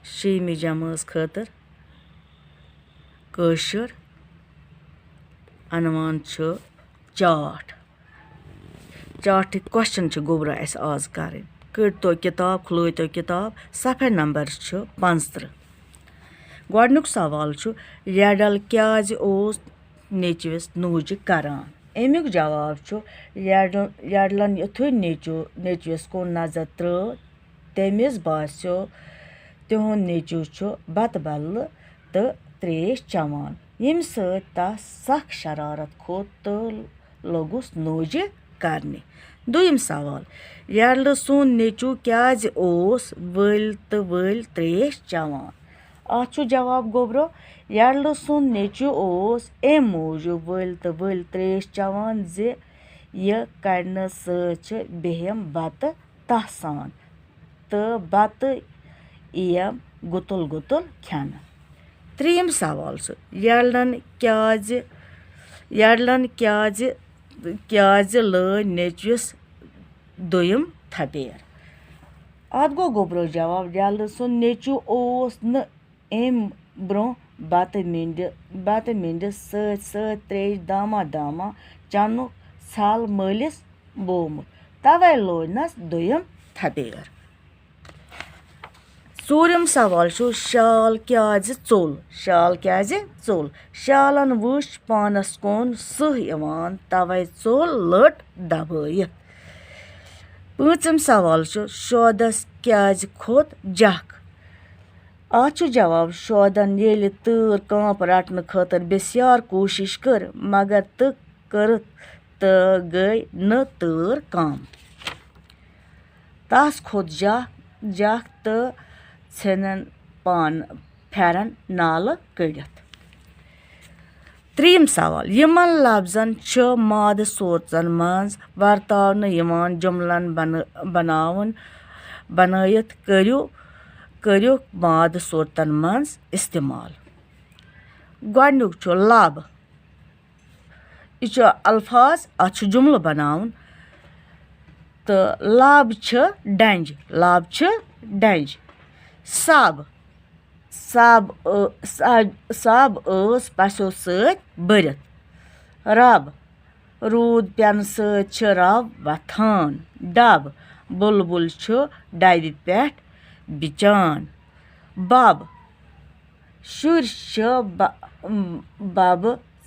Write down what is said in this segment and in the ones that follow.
6 जमास खतर कशर अनवान चाट चाट क्वेश्चन गोबरा अस आज कर कड़ तो किताब खुलो तो किताब सफ़े नंबर 15 गोडनुक सवाल रेडल क्याज ओस नेचुवस नूज करान अमुक जवाब रेडलन युथु नेचुवस को नजर त्रो तमिस बास्यो तिहुंद नेचु बत बल तो त्रेश चवान यम सत सख शरारत खोत तो लोगुस नूज करने। दुयम सवाल रेडल सुन नेचु क्याज ओस वल तो वल त्रेश चवान अत जवाब गोबरो रेडल सुन नेचु ओस एम मूजूब वल तो वल त्रेश चवान जे यह कड़न बेहम बत तह सान तो बत यम गुतुल गुतुल खेन। त्रीम सवाल रेडलन क्याज लै नेचुस दुयम थपेर अत गो गोबरो जवाब रेडल सुन नेचु ओस न एम ब्रो बत मिंड सत त्रेश दामा दामा चनुक छल मलिस बोमुत तवे लोनस दुयम थपेर। चूरम सवाल शाल क्याज चोल शालन वुच पानस कोन सह इवान तवे चोल लट दबायित। पांचम सवाल शोदस क्याज खोत जख अत जवाब शोदन येल तूर कांप रटन खतर बेस्यार कोशिश कर मगर कर तो गई न तूर कम तस खोत जख तो छन पान फेरन नाल कड़ित। त्रीम सवाल यमन लफ्जन माद सोचन मज वर्तावन यवान जुमलन बनायत करियो माद सोतन मज इस्तेमाल। गोडनुक लब यह अल्फाज अत जुमल बनावन तो लब डंज सब पसो सत भरित रब रूद पेन सत रब वथान डब बुलबुल डब पे बिचान बब शुर बब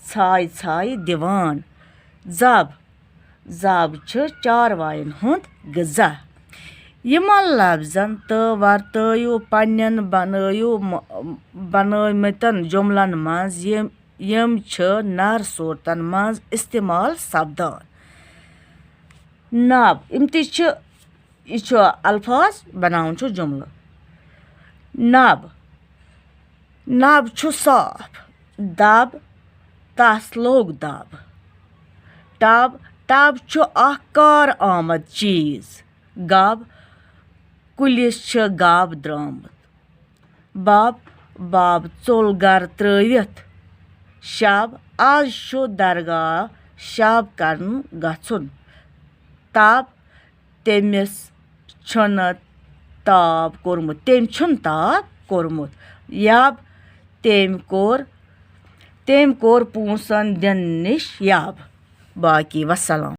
छाय दिवान जब चारवायन हुंद गजा। यमन लफ्जन तो वर्तयु पन्न बनमतन जुमलन मज यम नर सूरतन मज इस्तेमाल सपदान। नब यम यह अल्फाज बनावन जुमल नब साफ दब तस लोग दब टब कार आमद चीज गब कुलिस गब द्रामत बब चोल गर त्रवित शब आज दरगाह शब करन गछुन तब तमिस ताब कोरमुत ताब कोरमुत यब तेम कोर पूसन दिन निश यब। बाकी वसलाम।